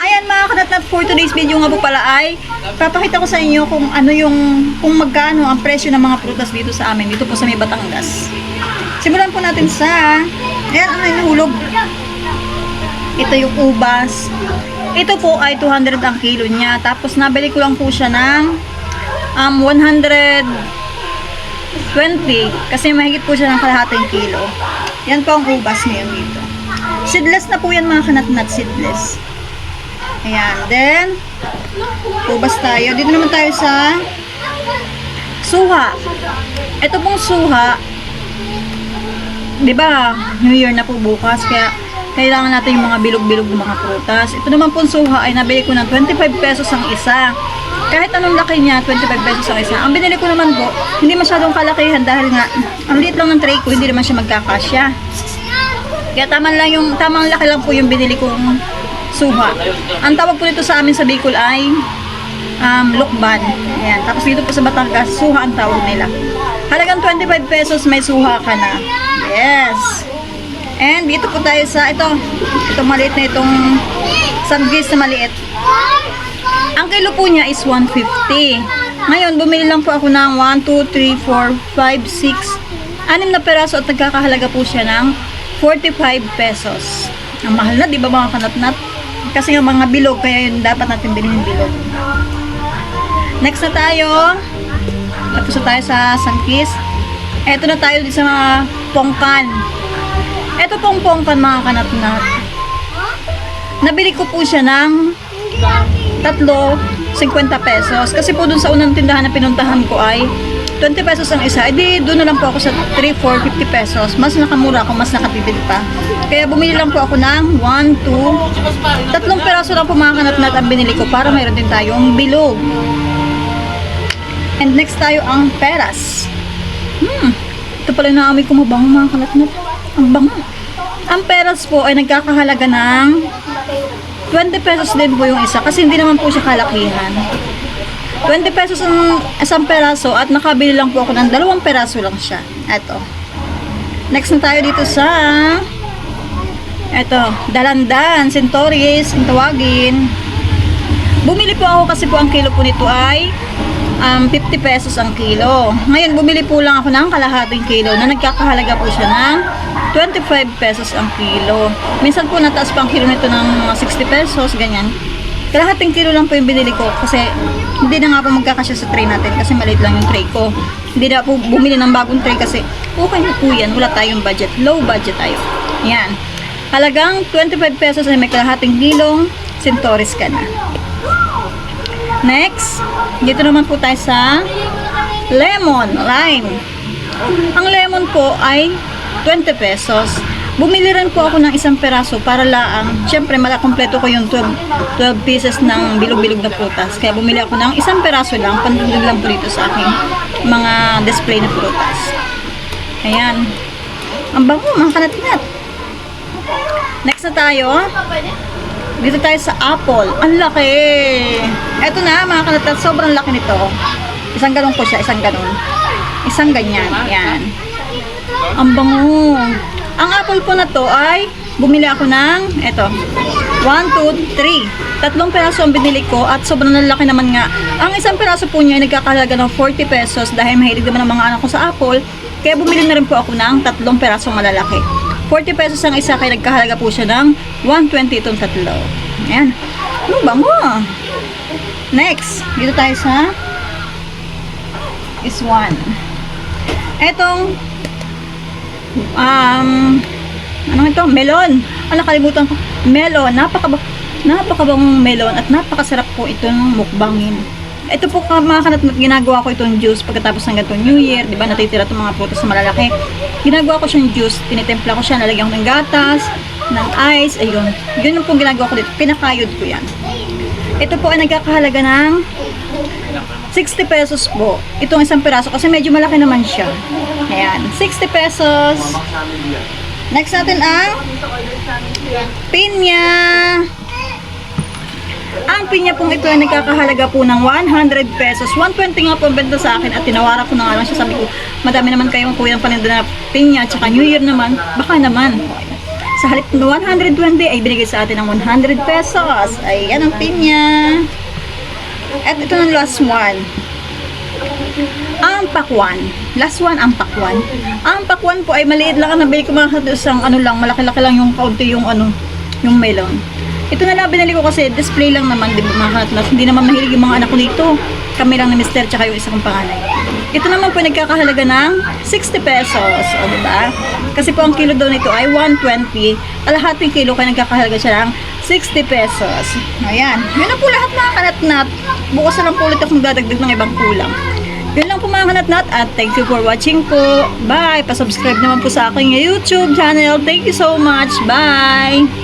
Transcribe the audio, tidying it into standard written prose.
Ayan mga kanatnat, for today's video nga po pala ay papakita ko sa inyo kung kung magkano ang presyo ng mga prutas dito sa amin, dito po sa may Batangas. Simulan po natin sa, ayan ang nahulog. Ito yung ubas. Ito po ay 200 ang kilo niya. Tapos nabili ko lang po siya ng 120 kasi mahigit po siya ng kalahating kilo. Yan po ang ubas ngayon dito. Seedless na po yan mga kanatnat, seedless. Ayan, then ubas tayo. Dito naman tayo sa suha. Ito pong suha, 'di ba? New Year na po bukas, kaya kailangan natin yung mga bilog-bilog ng mga prutas. Ito naman pong suha ay nabili ko ng 25 pesos ang isa. Kahit anong laki niya, 25 pesos ang isa. Ang binili ko naman po, hindi masyadong kalakihan dahil nga ang liit lang ng tray ko, hindi naman siya magkakasya. Kaya tamang laki lang po yung binili kong suha. Ang tawag po nito sa amin sa Bicol ay lukban. Ayan. Tapos dito po sa Batangas, suha ang tawag nila. Halagang 25 pesos may suha ka na. Yes. And dito po tayo sa itong maliit na itong sanggis na maliit. Ang kilo po niya is 150. Ngayon, bumili lang po ako ng 1, 2, 3, 4, 5, 6, 6 na peraso at nagkakahalaga po siya ng 45 pesos. Ang mahal na, di ba mga kanatnat? Kasi yung mga bilog, kaya yun dapat natin bilhin yung bilog. Next na tayo. Tapos na tayo sa sangkis. Eto na tayo sa mga pongkan. Eto pong pongkan mga kanatnat. Nabili ko po siya ng 3.50 pesos. Kasi po dun sa unang tindahan na pinuntahan ko ay 20 pesos ang isa. Edi doon na lang po ako sa 3, 4, 50 pesos. Mas nakamura ako, mas nakatipid pa. Kaya bumili lang po ako ng 1, 2, 3 peraso lang po mga kanatnat ang binili ko para mayroon din tayong bilog. And next tayo ang peras. Ito pala yung naamoy ko mabango mga kanatnat. Ang bango. Ang peras po ay nagkakahalaga ng 20 pesos din po yung isa kasi hindi naman po siya kalakihan. 20 pesos ang isang peraso at nakabili lang po ako ng 2 peraso lang siya. Eto. Next na tayo dito sa dalandan, centauris, ang tawagin. Bumili po ako kasi po ang kilo po nito ay 50 pesos ang kilo. Ngayon bumili po lang ako ng kalahating kilo na nagkakahalaga po siya ng 25 pesos ang kilo. Minsan po nataas pa ang kilo nito ng mga 60 pesos, ganyan. Kalahating kilo lang po yung binili ko kasi hindi na nga po magkakasya sa tray natin kasi maliit lang yung tray ko. Hindi na po bumili ng bagong tray kasi okay na po yan. Wala tayong budget. Low budget tayo. Yan. Halagang 25 pesos ay may kalahating kilong centauris ka na. Next, dito naman po tayo sa lime. Ang lemon po ay 20 pesos. Bumili rin po ako ng isang peraso para laang, syempre malakompleto ko yung 12 pieces ng bilog-bilog na prutas. Kaya bumili ako ng isang peraso lang, pandagdag lang po dito sa aking mga display na prutas. Ayan. Ang bango, mga kanatnat. Next na tayo. Dito tayo sa apple. Ang laki. Eto na, mga kanatnat, sobrang laki nito. Isang ganun po siya, isang ganun. Isang ganyan. Ayan. Ang bango. Ang apple po na to ay bumili ako ng 1, 2, 3. 3 peraso ang binili ko at sobrang lalaki naman nga. Ang isang peraso po niya ay nagkakahalaga ng 40 pesos dahil mahilig naman ang mga anak ko sa apple. Kaya bumili na rin po ako ng 3 peraso malalaki. 40 pesos ang isa kaya nagkahalaga po siya ng 120 itong 3. Ayan. Ano bango? Next, dito tayo sa is 1. Etong ano ito? Melon. Nakalimutan ko. Melon. Napakabangong melon at napakasarap po itong mukbangin. Ito po mga kanatnat, ginagawa ko itong juice pagkatapos ng ganitong New Year, di ba? Natitira itong mga prutas na malalaki. Ginagawa ko siyang juice, tinitempla ko siya, nalagyan ko ng gatas, ng ice, ayun. Yun yung po ginagawa ko dito. Pinakayod ko yan. Ito po ay nagkakahalaga ng 60 pesos po. Itong isang peraso kasi medyo malaki naman siya. Ayan, 60 pesos. Next natin ang pinya. Ang pinya pong ito ay nagkakahalaga po ng 100 pesos. 120 nga po ang benta sa akin at tinawaran ko na nga lang siya. Sabi ko, madami naman kayong kuya ng paninda na pinya at saka New Year naman. Baka naman. Sa halip na 120 ay binigay sa atin ng 100 pesos. Ayan ang pinya. At ito ng last one. Ang pakwan. Last one, ang pakwan. Ang pakwan po ay maliit lang ang nabili ko mga isang ano lang, malaki-laki lang yung kaunti yung ano, yung melon. Ito na lang binili ko kasi display lang naman, di ba mga katlas? Hindi naman mahilig yung mga anak ko dito. Kami lang ni Mister tsaka yung isa kong panganay. Ito naman po nagkakahalaga ng 60 pesos. O diba? Kasi po ang kilo daw nito ay 120. Kalahating kilo kaya nagkakahalaga siya ng 60 pesos. Ayan. Yun na po lahat mga kanatnat. Bukas na lang po ulit ako magdadagdag ng ibang kulang. Yun lang po mga kanatnat at thank you for watching po. Bye! Pasubscribe naman po sa aking YouTube channel. Thank you so much. Bye!